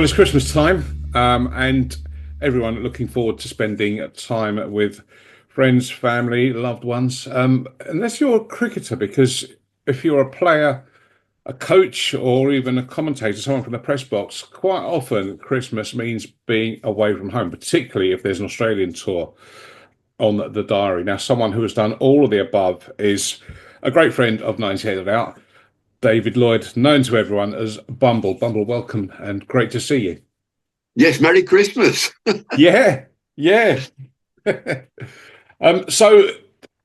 Well, it's Christmas time, and everyone looking forward to spending time with friends, family, loved ones. Unless you're a cricketer, because if you're a player, a coach, or even a commentator, someone from the press box, quite often Christmas means being away from home, particularly if there's an Australian tour on the diary. Now, someone who has done all of the above is a great friend of 98 Out, David Lloyd, known to everyone as Bumble. Bumble, welcome and great to see you. Yes, Merry Christmas. Yeah, yeah. So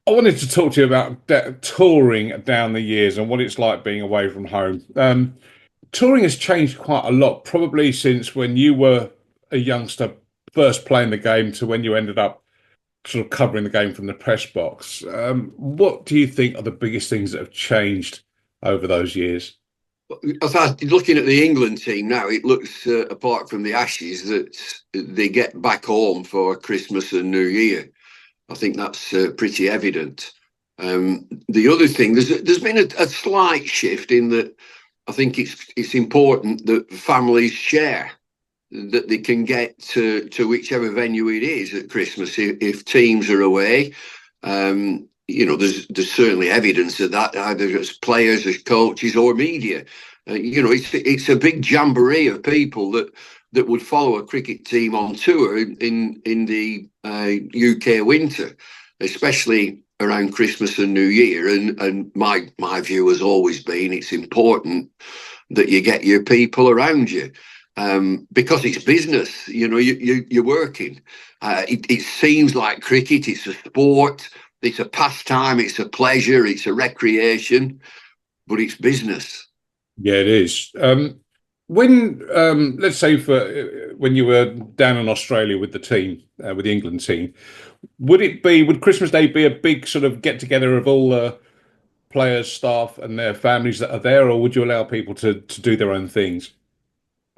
I wanted to talk to you about touring down the years and what it's like being away from home. Touring has changed quite a lot, probably since when you were a youngster first playing the game to when you ended up sort of covering the game from the press box. What do you think are the biggest things that have changed over those years? Looking at the England team now, it looks, apart from the Ashes, that they get back home for Christmas and New Year. I think that's pretty evident. The other thing, there's been a slight shift in that I think it's important that families share, that they can get to whichever venue it is at Christmas if teams are away. There's certainly evidence of that, either as players, as coaches, or media. It's a big jamboree of people that would follow a cricket team on tour in the UK winter, especially around Christmas and New Year. And my view has always been it's important that you get your people around you. Because it's business, you're working. It seems like cricket, it's a sport, it's a pastime, it's a pleasure, it's a recreation, but it's business. Yeah, it is. When let's say when you were down in Australia with the team, with the England team, would Christmas Day be a big sort of get together of all the players, staff, and their families that are there, or would you allow people to do their own things?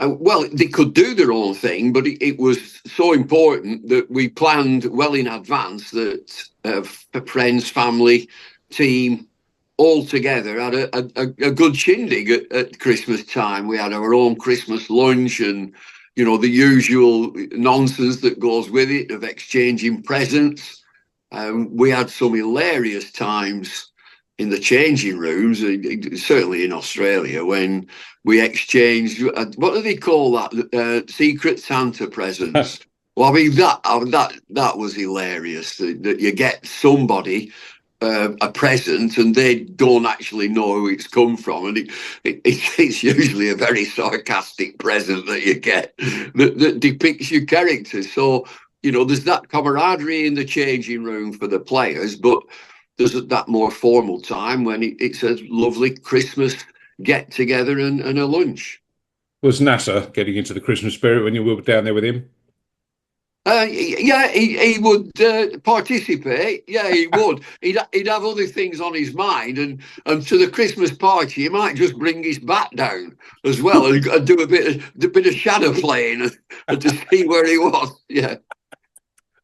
Well, they could do their own thing, but it was so important that we planned well in advance that friends, family, team, all together had a good shindig at Christmas time. We had our own Christmas lunch and, the usual nonsense that goes with it of exchanging presents. We had some hilarious times in the changing rooms, certainly in Australia, when we exchanged, what do they call that? Secret Santa presents. Well, I mean, that was hilarious, that you get somebody a present and they don't actually know who it's come from. And it's usually a very sarcastic present that you get that depicts your character. So, there's that camaraderie in the changing room for the players, but there's that more formal time when it's a lovely Christmas get together and a lunch. Was NASA getting into the Christmas spirit when you were down there with him? Yeah, he would participate. Yeah, he would. He'd have other things on his mind, and to the Christmas party, he might just bring his bat down as well and do a bit of shadow playing and to see where he was. Yeah.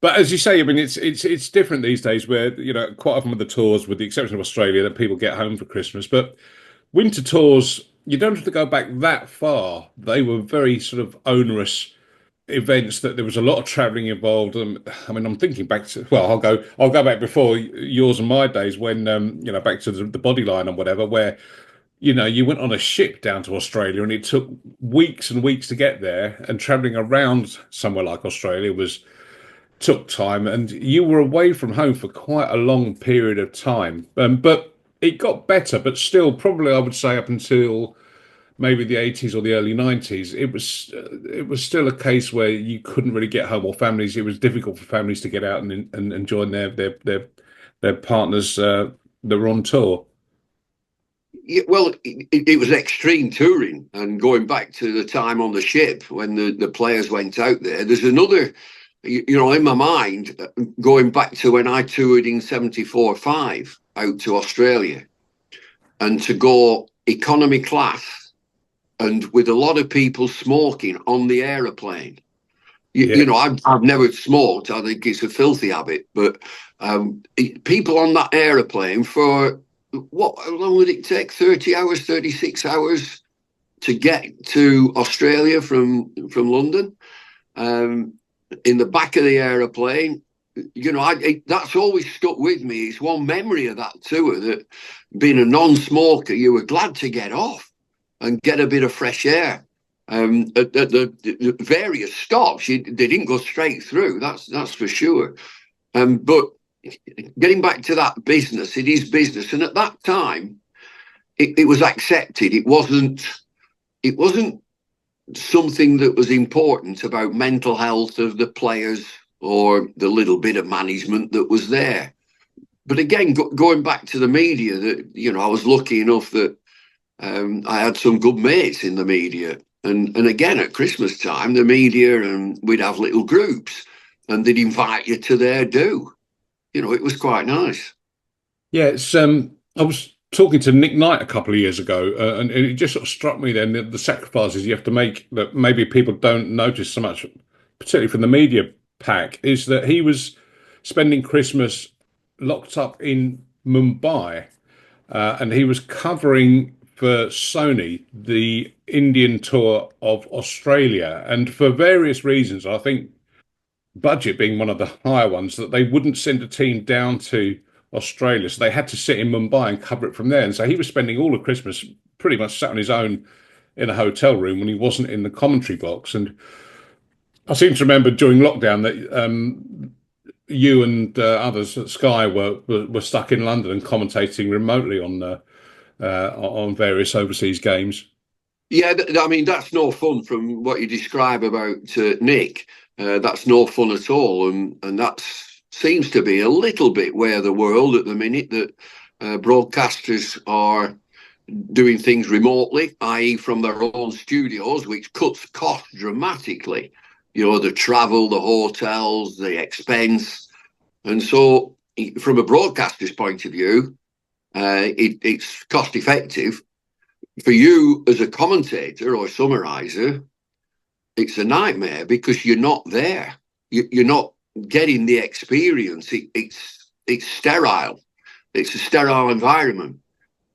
But as you say, I mean, it's different these days where, quite often with the tours, with the exception of Australia, that people get home for Christmas. But winter tours, you don't have to go back that far. They were very sort of onerous events that there was a lot of travelling involved. I mean, I'm thinking back to, well, I'll go back before yours and my days when, back to the Bodyline and whatever, where, you went on a ship down to Australia and it took weeks and weeks to get there, and travelling around somewhere like Australia took time, and you were away from home for quite a long period of time. But it got better, but still, probably I would say up until maybe the 80s or the early 90s, it was still a case where you couldn't really get home, or families. It was difficult for families to get out and join their partners that were on tour. Yeah, well, it was extreme touring, and going back to the time on the ship when the players went out there, there's another. In my mind, going back to when I toured in 74-5 out to Australia, and to go economy class and with a lot of people smoking on the aeroplane. I've never smoked. I think it's a filthy habit, but people on that aeroplane for how long would it take? 30 hours, 36 hours to get to Australia from London, um, in the back of the aeroplane. That's always stuck with me. It's one memory of that tour, that being a non-smoker, you were glad to get off and get a bit of fresh air. At the various stops, they didn't go straight through. That's for sure. But getting back to that business, it is business, and at that time, it was accepted. It wasn't something that was important about mental health of the players or the little bit of management that was there. But again, going back to the media, that I was lucky enough that I had some good mates in the media, and again at Christmas time, the media, and we'd have little groups, and they'd invite you to their do. It was quite nice. Yeah, it's I was talking to Nick Knight a couple of years ago, and it just sort of struck me then the sacrifices you have to make that maybe people don't notice so much, particularly from the media pack, is that he was spending Christmas locked up in Mumbai, and he was covering for Sony the Indian tour of Australia, and for various reasons, I think budget being one of the higher ones, that they wouldn't send a team down to Australia. So they had to sit in Mumbai and cover it from there. And so he was spending all of Christmas pretty much sat on his own in a hotel room when he wasn't in the commentary box. And I seem to remember during lockdown that you and others at Sky were stuck in London and commentating remotely on various overseas games. Yeah, I mean, that's no fun from what you describe about Nick. That's no fun at all, and that seems to be a little bit where the world at the minute, that broadcasters are doing things remotely, i.e., from their own studios, which cuts costs dramatically. The travel, the hotels, the expense, and so from a broadcaster's point of view, it's cost effective. For you as a commentator or summariser, it's a nightmare because you're not there. You're not getting the experience. It's sterile. It's a sterile environment,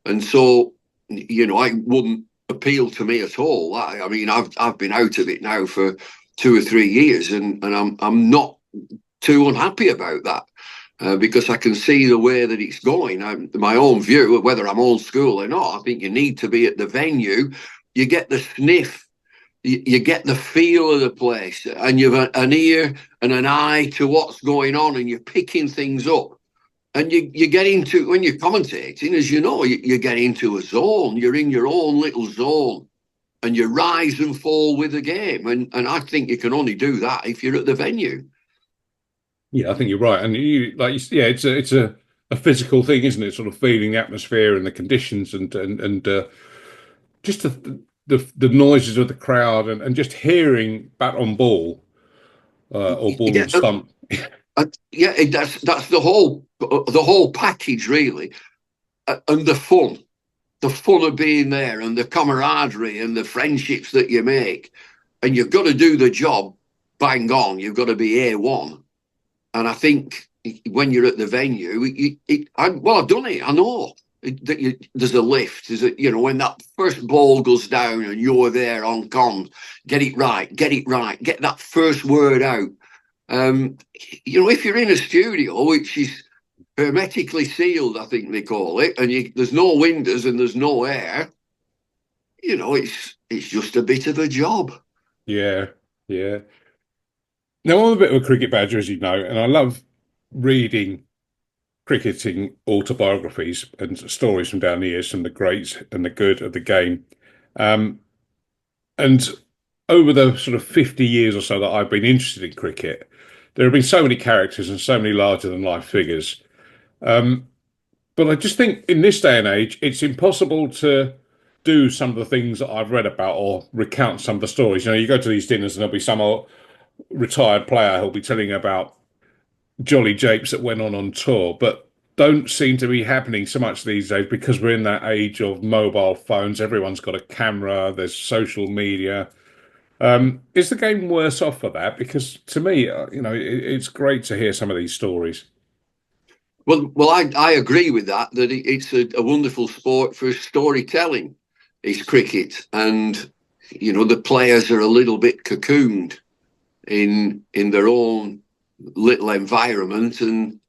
and so it wouldn't appeal to me at all. I mean, I've been out of it now for 2 or 3 years, and I'm not too unhappy about that. Because I can see the way that it's going. My own view, whether I'm old school or not, I think you need to be at the venue. You get the sniff, you get the feel of the place, and you've an ear and an eye to what's going on, and you're picking things up. And you get into, when you're commentating, as you know, you get into a zone. You're in your own little zone, and you rise and fall with the game. And I think you can only do that if you're at the venue. Yeah, I think you're right, and yeah, it's a physical thing, isn't it? Sort of feeling the atmosphere and the conditions, and just the noises of the crowd, and just hearing bat on ball or ball Yeah, on stump. yeah, that's the whole package, really, and the fun of being there, and the camaraderie and the friendships that you make, and you've got to do the job bang on. You've got to be A1. And I think when you're at the venue, I've done it. I know that there's a lift. Is it, when that first ball goes down and you're there on comms, get it right, get that first word out. If you're in a studio, which is hermetically sealed, I think they call it, and there's no windows and there's no air, it's just a bit of a job. Yeah, yeah. Now I'm a bit of a cricket badger, as you know, and I love reading cricketing autobiographies and stories from down the years, from the greats and the good of the game. Um, and over the sort of 50 years or so that I've been interested in cricket, there have been so many characters and so many larger than life figures. Um, but I just think in this day and age, it's impossible to do some of the things that I've read about or recount some of the stories. You go to these dinners and there'll be some retired player who'll be telling you about jolly japes that went on tour, but don't seem to be happening so much these days because we're in that age of mobile phones. Everyone's got a camera. There's social media. Is the game worse off for that? Because to me, it's great to hear some of these stories. Well, I agree with that. That it's a wonderful sport for storytelling. is cricket, and the players are a little bit cocooned in their own little environment, and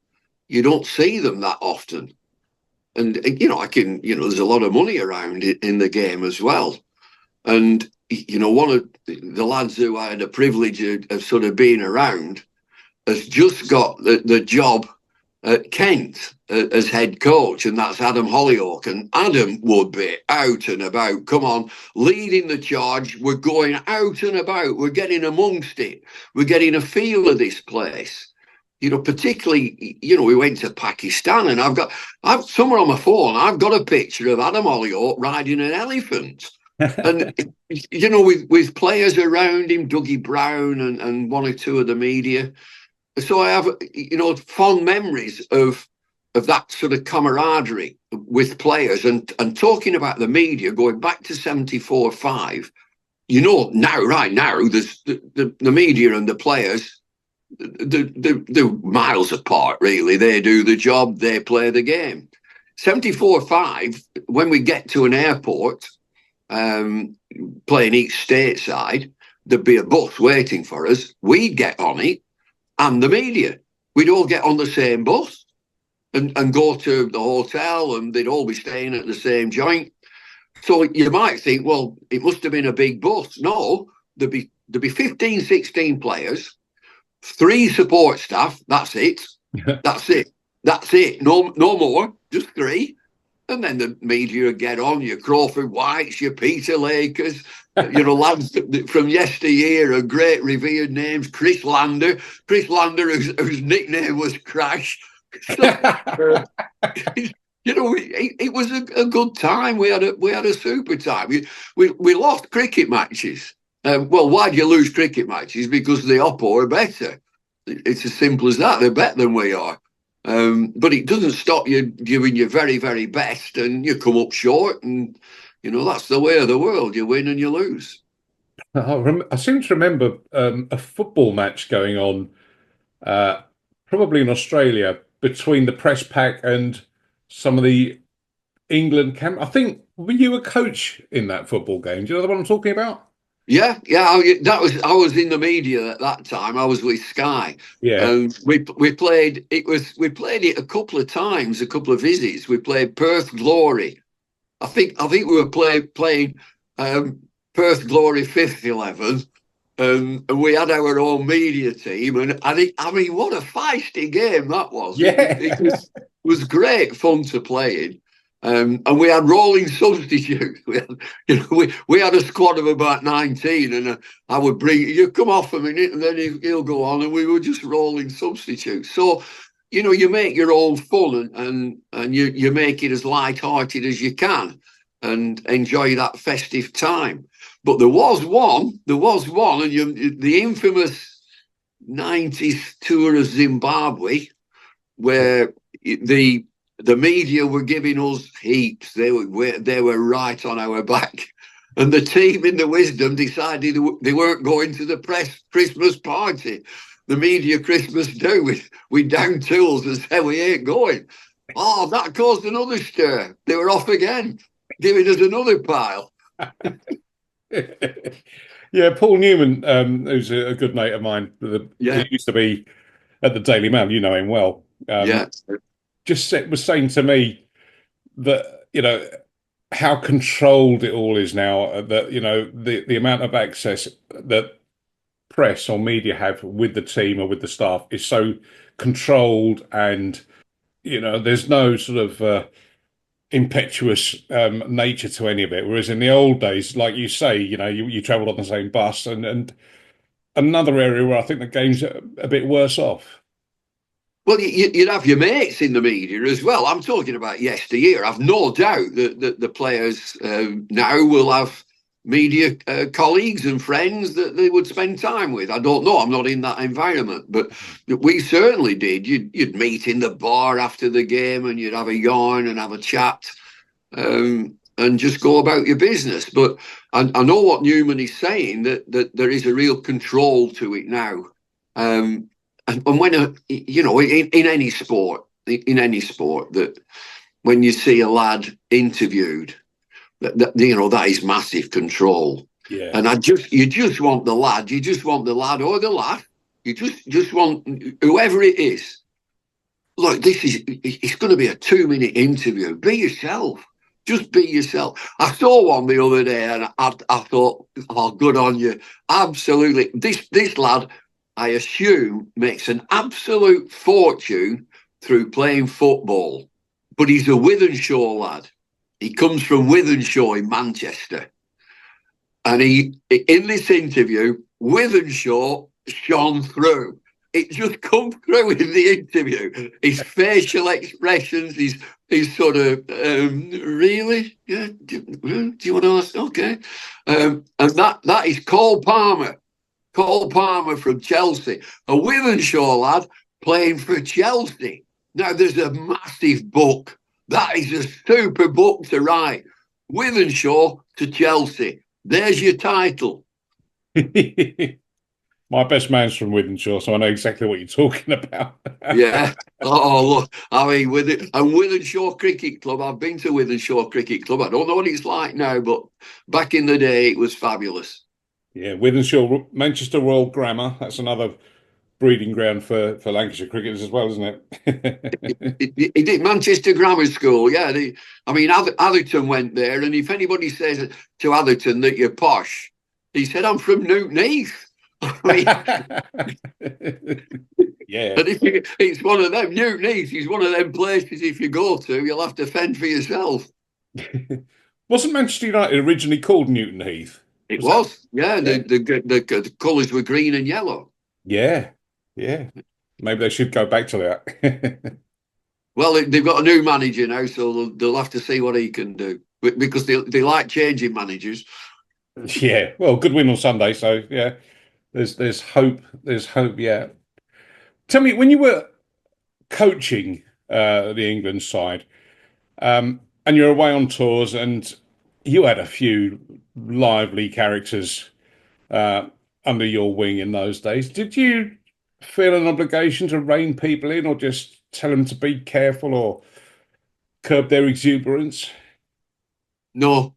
you don't see them that often. And there's a lot of money around it in the game as well. And one of the lads who I had the privilege of sort of being around has just got the job at Kent as head coach, and that's Adam Hollyoak. And Adam would be out and about, come on, leading the charge. We're going out and about. We're getting amongst it. We're getting a feel of this place. Particularly, we went to Pakistan, and I've somewhere on my phone, I've got a picture of Adam Hollyoak riding an elephant. And, with players around him, Dougie Brown and one or two of the media. So I have, fond memories of that sort of camaraderie with players, and talking about the media going back to 74-5. Right now, there's the media and the players, they're miles apart, really. They do the job, they play the game. 74-5, when we get to an airport, playing each stateside, there'd be a bus waiting for us. We'd get on it, and the media, we'd all get on the same bus and go to the hotel, and they'd all be staying at the same joint. So you might think, well, it must have been a big bus. No, there'd be 15, 16 players, 3 support staff. That's it. That's it. No more. Just 3. And then the media would get on, your Crawford Whites, your Peter Lakers, lads from yesteryear, are great revered names. Chris Lander, whose nickname was Crash. So, it was a good time. We had a super time. We lost cricket matches. Well, why do you lose cricket matches? Because the Oppo are better. It's as simple as that. They're better than we are. But it doesn't stop you doing your very, very best, and you come up short, and that's the way of the world. You win and you lose. I seem to remember a football match going on, probably in Australia, between the press pack and some of the England camp. I think, were you a coach in that football game? Do you know what I'm talking about? Yeah. I was in the media at that time. I was with Sky. Yeah. We played it a couple of times, a couple of visits. We played Perth Glory. I think we were playing Perth Glory 5th 11, and we had our own media team. And I mean, what a feisty game that was! Yeah. It was great fun to play in. And we had rolling substitutes. We had a squad of about 19, and I would bring, you come off a minute, and then he'll go on, and we were just rolling substitutes. So, you make your own fun, and you make it as light-hearted as you can, and enjoy that festive time. But there was one, and the infamous 90s tour of Zimbabwe, where the media were giving us heaps. They were right on our back. And the team, in the wisdom, decided they weren't going to the press Christmas party. The media Christmas do. We down tools and said we ain't going. Oh, that caused another stir. They were off again, giving us another pile. Yeah, Paul Newman, who's a good mate of mine, he used to be at the Daily Mail. You know him well. Yeah. Was saying to me that how controlled it all is now, that the amount of access that press or media have with the team or with the staff is so controlled, and there's no sort of impetuous nature to any of it, whereas in the old days, like you say, you traveled on the same bus, and another area where I think the game's a bit worse off. Well, you'd have your mates in the media as well. I'm talking about yesteryear. I've no doubt that the players now will have media colleagues and friends that they would spend time with. I don't know. I'm not in that environment, but we certainly did. You'd meet in the bar after the game, and you'd have a yarn and have a chat, and just go about your business. But I know what Newman is saying, that there is a real control to it now. And when in any sport, that when you see a lad interviewed, That is massive control. Yeah. And you just want the lad or the lad. You just want whoever it is. Look, it's going to be a 2-minute interview. Be yourself. Just be yourself. I saw one the other day and I thought, oh, good on you. Absolutely. This lad, I assume, makes an absolute fortune through playing football. But he's a Wythenshawe lad. He comes from Wythenshawe in Manchester. And in this interview, Wythenshawe shone through. It just comes through in the interview. His facial expressions, his sort of, really? Yeah, do you want to ask? Okay. And that is Cole Palmer. Cole Palmer from Chelsea. A Wythenshawe lad playing for Chelsea. Now, there's a massive book. That is a super book to write. Wythenshawe to Chelsea. There's your title. My best man's from Wythenshawe, so I know exactly what you're talking about. Yeah. Oh, look. I mean, Wythenshawe Cricket Club. I've been to Wythenshawe Cricket Club. I don't know what it's like now, but back in the day, it was fabulous. Yeah, Wythenshawe, Manchester Royal Grammar. That's another breeding ground for Lancashire cricketers as well, isn't it? He did Manchester Grammar School. Yeah. Atherton went there, and if anybody says to Atherton that you're posh, he said, I'm from Newton Heath. Yeah. And it's one of them. Newton Heath is one of them places, if you go to, you'll have to fend for yourself. Wasn't Manchester United originally called Newton Heath? It was. Yeah. The colours were green and yellow. Yeah. Yeah. Maybe they should go back to that. Well, they've got a new manager now, so they'll have to see what he can do. Because they like changing managers. Yeah. Well, good win on Sunday, so yeah. There's hope. There's hope. Yeah. Tell me, when you were coaching the England side, and you're away on tours, and you had a few lively characters under your wing in those days. Did you feel an obligation to rein people in, or just tell them to be careful, or curb their exuberance? No.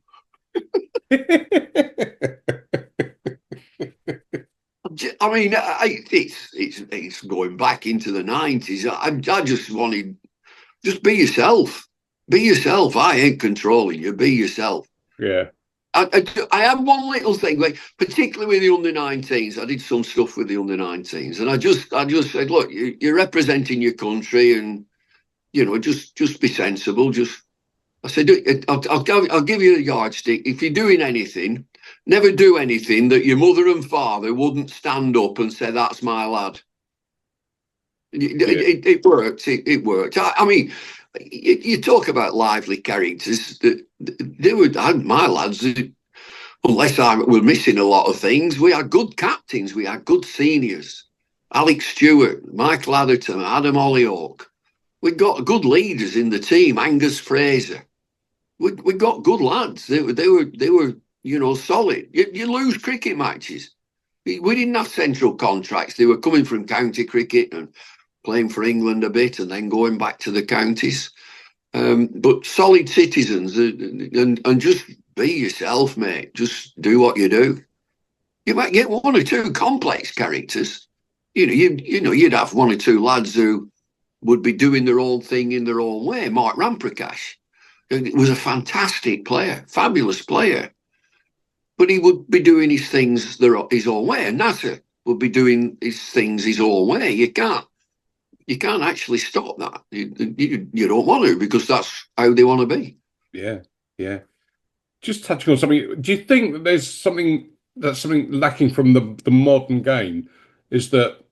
I mean, it's going back into the 90s. I just wanted, just be yourself. Be yourself. I ain't controlling you. Be yourself. Yeah. I had one little thing, like particularly with the under-19s. I did some stuff with the under-19s, and I just said, look, you're representing your country, and just be sensible. I said, I'll give you a yardstick. If you're doing anything, never do anything that your mother and father wouldn't stand up and say, that's my lad. It worked. It worked. I mean, you talk about lively characters. My lads, unless we're missing a lot of things, we had good captains. We had good seniors. Alex Stewart, Michael Atherton, Adam Hollyoak. We got good leaders in the team. Angus Fraser. We got good lads. They were solid. You lose cricket matches. We didn't have central contracts. They were coming from county cricket and playing for England a bit, and then going back to the counties. But solid citizens, and just be yourself, mate. Just do what you do. You might get one or two complex characters. You'd have one or two lads who would be doing their own thing in their own way. Mark Ramprakash was a fantastic player, fabulous player, but he would be doing his things his own way. And Nasser would be doing his things his own way. You can't actually stop that. You don't want to, because that's how they want to be. Yeah, yeah. Just touching on something, do you think that there's something lacking from the modern game? Is that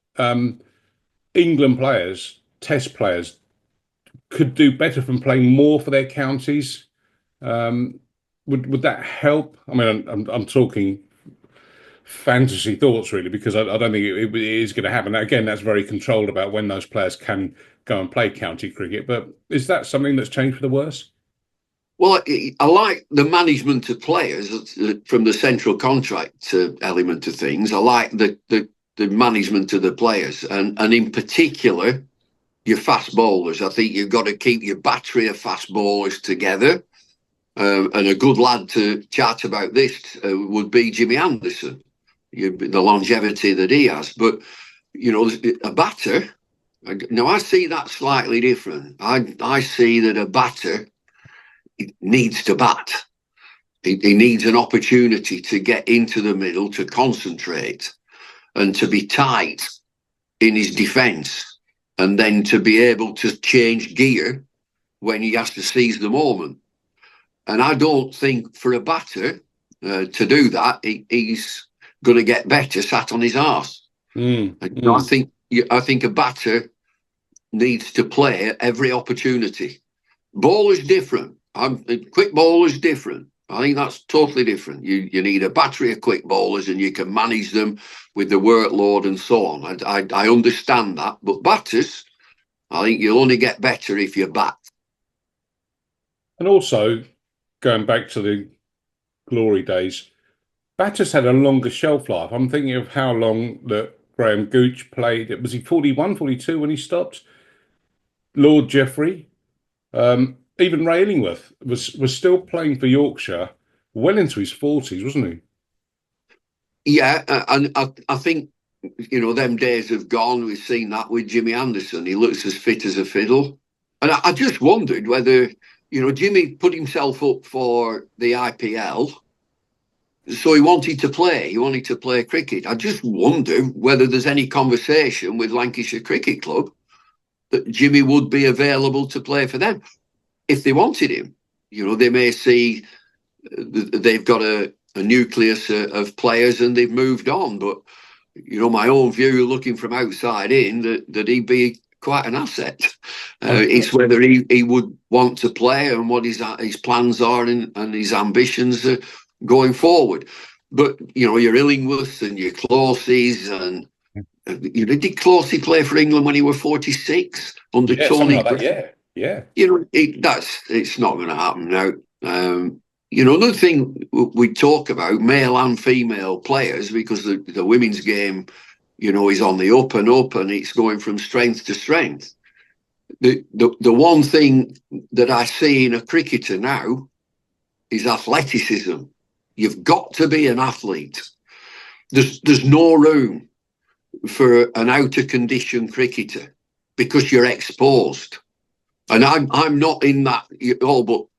England players, Test players, could do better from playing more for their counties? Would that help? I mean, I'm talking fantasy thoughts really, because I don't think it is going to happen. Again, that's very controlled about when those players can go and play county cricket. But is that something that's changed for the worse? Well, I like the management of players from the central contract element of things. I like the management of the players, and in particular, your fast bowlers. I think you've got to keep your battery of fast bowlers together. And a good lad to chat about this would be Jimmy Anderson, the longevity that he has. But, a batter, now I see that slightly different. I see that a batter needs to bat. He needs an opportunity to get into the middle, to concentrate, and to be tight in his defence, and then to be able to change gear when he has to seize the moment. And I don't think for a batter to do that, he's going to get better sat on his arse. I think a batter needs to play at every opportunity. Bowler's different. Quick bowler's different. I think that's totally different. You need a battery of quick bowlers, and you can manage them with the workload and so on. I understand that, but batters, I think you'll only get better if you bat. And also, going back to the glory days, batters had a longer shelf life. I'm thinking of how long that Graham Gooch played. Was he 41, 42 when he stopped? Lord Jeffrey, even Ray Illingworth was still playing for Yorkshire well into his 40s, wasn't he? Yeah, and I think, them days have gone. We've seen that with Jimmy Anderson. He looks as fit as a fiddle. And I just wondered whether, Jimmy put himself up for the IPL, so he wanted to play. He wanted to play cricket. I just wonder whether there's any conversation with Lancashire Cricket Club that Jimmy would be available to play for them if they wanted him. They may see they've got a nucleus of players and they've moved on. But, my own view, looking from outside in, that he'd be quite an asset. It's whether he would want to play and what his plans are and his ambitions going forward. But, your Illingworths and your Closes and did Closey play for England when he was 46 under Tony? Like that, yeah. It's not going to happen now. Another thing we talk about, male and female players, because the women's game, is on the up and up, and it's going from strength to strength. The one thing that I see in a cricketer now is athleticism. You've got to be an athlete. There's no room for an out of condition cricketer because you're exposed. And I'm not in that,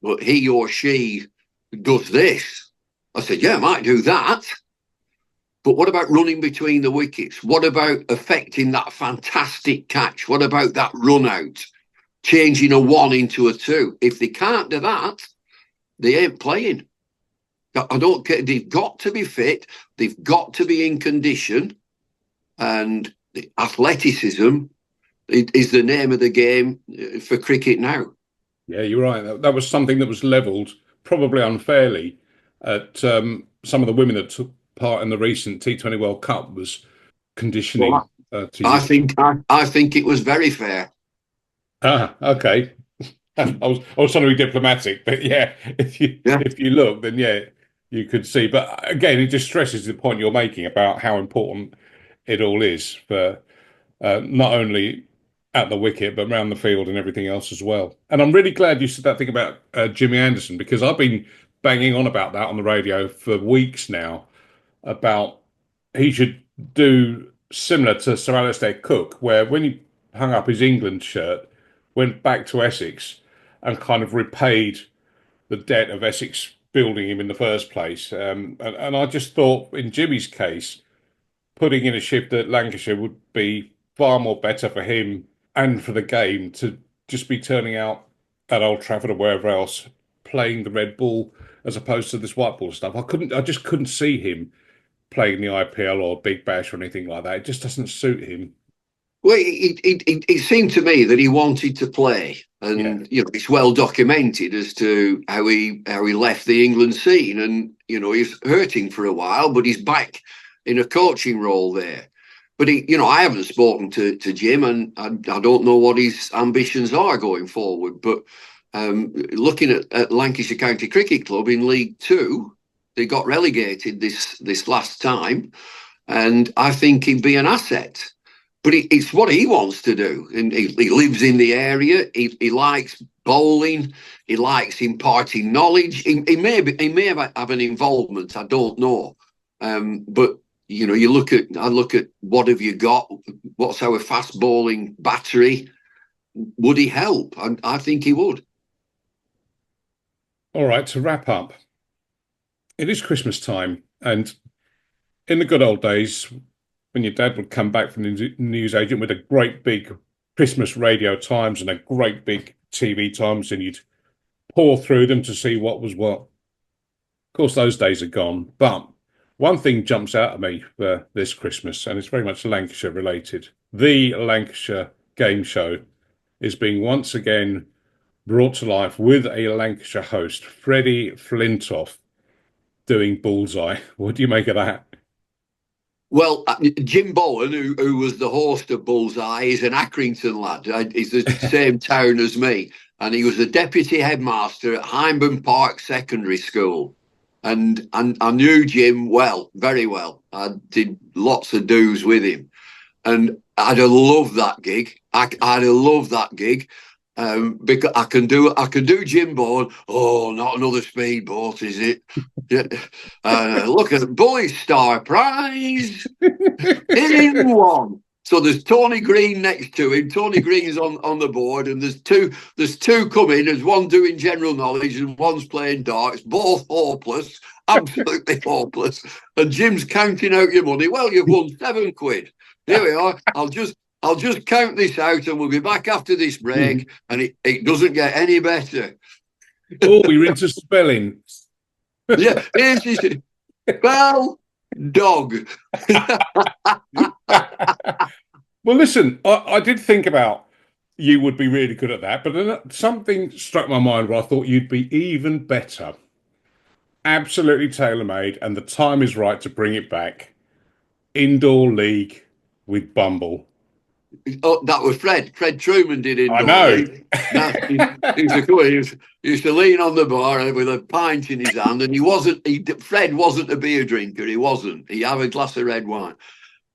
but he or she does this. I said, yeah, I might do that. But what about running between the wickets? What about affecting that fantastic catch? What about that run out? Changing a 1 into a 2? If they can't do that, they ain't playing. I don't care. They've got to be fit. They've got to be in condition. And athleticism is the name of the game for cricket now. Yeah, you're right. That was something that was levelled, probably unfairly, at some of the women that took part in the recent T20 World Cup was conditioning. I think it was very fair. Okay. I was trying to be diplomatic, but yeah, if you look, then yeah, you could see. But again, it just stresses the point you're making about how important it all is for not only at the wicket, but around the field and everything else as well. And I'm really glad you said that thing about Jimmy Anderson, because I've been banging on about that on the radio for weeks now, about he should do similar to Sir Alistair Cook, where when he hung up his England shirt, went back to Essex and kind of repaid the debt of Essex building him in the first place. And I just thought in Jimmy's case, putting in a shift at Lancashire would be far more better for him and for the game to just be turning out at Old Trafford or wherever else, playing the red ball as opposed to this white ball stuff. I just couldn't see him playing the IPL or Big Bash or anything like that. It just doesn't suit him. Well, it seemed to me that he wanted to play, and it's well documented as to how he left the England scene, and he's hurting for a while, but he's back in a coaching role there. But I haven't spoken to Jim, and I don't know what his ambitions are going forward. But looking at Lancashire County Cricket Club in League Two, they got relegated this last time, and I think he'd be an asset. but it's what he wants to do. And he lives in the area. He likes bowling. He likes imparting knowledge. He may have an involvement. I don't know. But I look at what have you got? What's our fast bowling battery? Would he help? I think he would. All right, to wrap up, it is Christmas time, and in the good old days, when your dad would come back from the newsagent with a great big Christmas radio times and a great big TV times, and you'd pour through them to see what was what. Of course, those days are gone, but one thing jumps out at me for this Christmas, and it's very much Lancashire related. The Lancashire game show is being once again brought to life with a Lancashire host, Freddie Flintoff, doing Bullseye. What do you make of that? Well, Jim Bowen, who was the host of Bullseye, is an Accrington lad. He's the same town as me. And he was the deputy headmaster at Hyndburn Park Secondary School. And I knew Jim well, very well. I did lots of do's with him. And I'd have loved that gig. I'd have loved that gig. Because I can do Jim Bowen. Oh, not another speedboat, is it? Look at the Bully Star Prize in one. So there's Tony Green next to him. Tony Green's on the board, and there's two coming. There's one doing general knowledge and one's playing darts. Both hopeless, absolutely hopeless. And Jim's counting out your money. Well, you've won £7. Here we are. I'll just count this out, and we'll be back after this break. And it doesn't get any better. Oh, we're into spelling. Yeah, here's his spell dog. Well, listen, I did think about you would be really good at that, but then something struck my mind where I thought you'd be even better. Absolutely tailor-made, and the time is right to bring it back. Indoor league with Bumble. Oh, that was Fred. Fred Truman did indoor. I know. He used to lean on the bar with a pint in his hand, and Fred wasn't a beer drinker. He wasn't. He had a glass of red wine.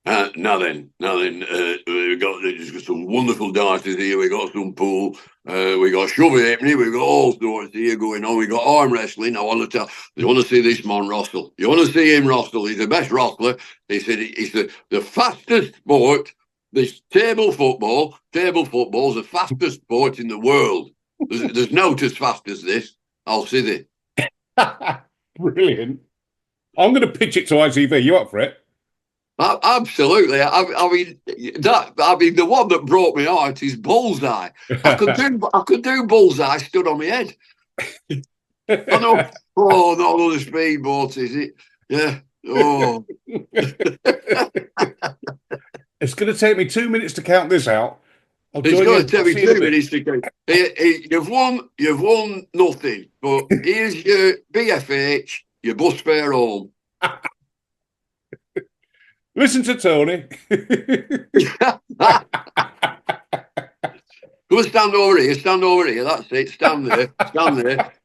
Now then, we've got some wonderful darters here. We got some pool. We got shovey happening. We got all sorts here going on. We got arm wrestling. You want to see this man wrestle? You want to see him wrestle? He's the best wrestler. He said he's the fastest sport. This table football's the fastest sport in the world. There's no as fast as this. I'll see it. Brilliant. I'm going to pitch it to ITV. You up for it? Absolutely. I mean, the one that broke my heart is Bullseye. I could do Bullseye stood on my head. I know. Oh, not another speedboat, is it? Yeah. Oh. It's going to take me 2 minutes to count this out. It's going to take me 2 minutes to count. You've won nothing, but here's your BFH, your bus fare home. Listen to Tony. Go and stand over here. That's it. Stand there.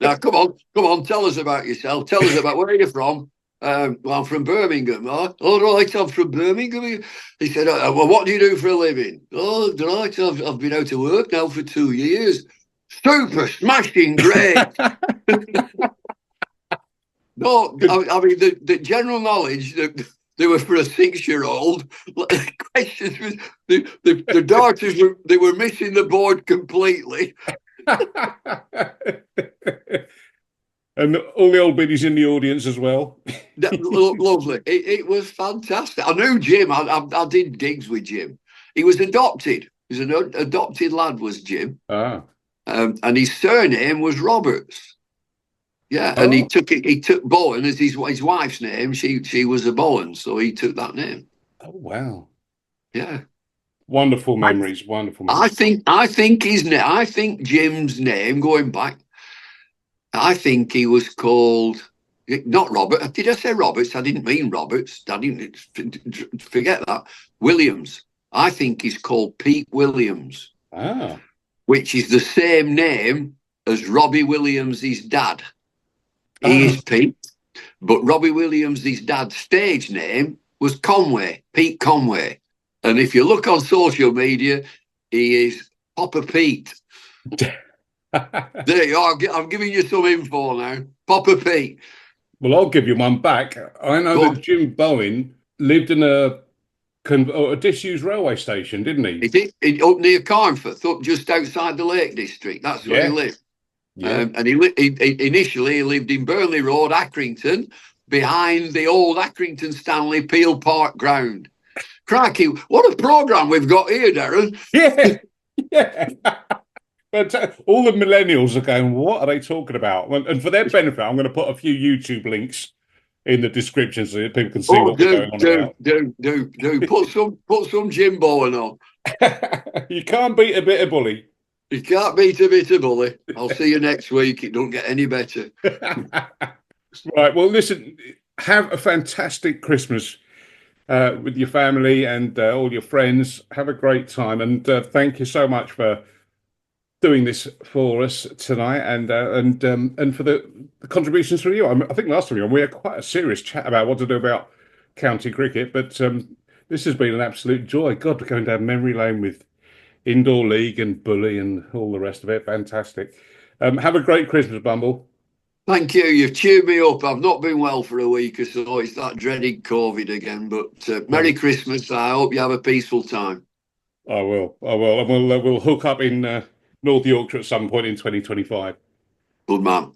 Now, come on. Tell us about yourself. Tell us about where you're from. Well, I'm from Birmingham. Oh, right, I'm from Birmingham. He said, well, what do you do for a living? Oh, right, I've been out of work now for 2 years. Super, smashing, great. No, I mean, the general knowledge that they were for a 6-year-old. Questions was the darters were missing the board completely. And all the old biddies in the audience as well. Lovely. It was fantastic. I knew Jim. I did gigs with Jim. He was adopted. He was an adopted lad, was Jim. Ah. And his surname was Roberts. Yeah, and he took Bowen as his wife's name. She was a Bowen, so he took that name. Oh wow. Yeah. Wonderful memories. I think Jim's name, going back, I think he was called, not Robert. Did I say Roberts? I didn't mean Roberts. I didn't forget that. Williams. I think he's called Pete Williams. Ah. Which is the same name as Robbie Williams' dad. He is Pete, but Robbie Williams' dad's stage name was Conway, Pete Conway. And if you look on social media, he is Papa Pete. There you are. I'm giving you some info now. Papa Pete. Well, I'll give you one back. I know Go that on. Jim Bowen lived in a disused railway station, didn't he? Up near Carnforth, up just outside the Lake District. That's where he Yeah, lived. yeah. And initially he lived in Burnley Road, Accrington, behind the old Accrington Stanley Peel Park ground. Crikey, what a programme we've got here, Darren. Yeah, yeah. But all the millennials are going, what are they talking about? And for their benefit, I'm going to put a few YouTube links in the description so that people can see Oh, what we're do, going on do, about. do, do, do. Put some Jim Bowen on. You can't beat a bit of bully. You can't beat a bit of bully. I'll see you next week. It don't get any better. Right. Well, listen, have a fantastic Christmas with your family and all your friends. Have a great time. And thank you so much for doing this for us tonight and for the contributions from you. I think last time we had quite a serious chat about what to do about county cricket, but this has been an absolute joy. God, we're going down memory lane with indoor league and bully and all the rest of it. Fantastic. Have a great Christmas, Bumble. Thank you. You've cheered me up. I've not been well for a week or so. It's that dreaded COVID again. But Merry No, Christmas. I hope you have a peaceful time. I will. I will. And we'll hook up in North Yorkshire at some point in 2025. Good man.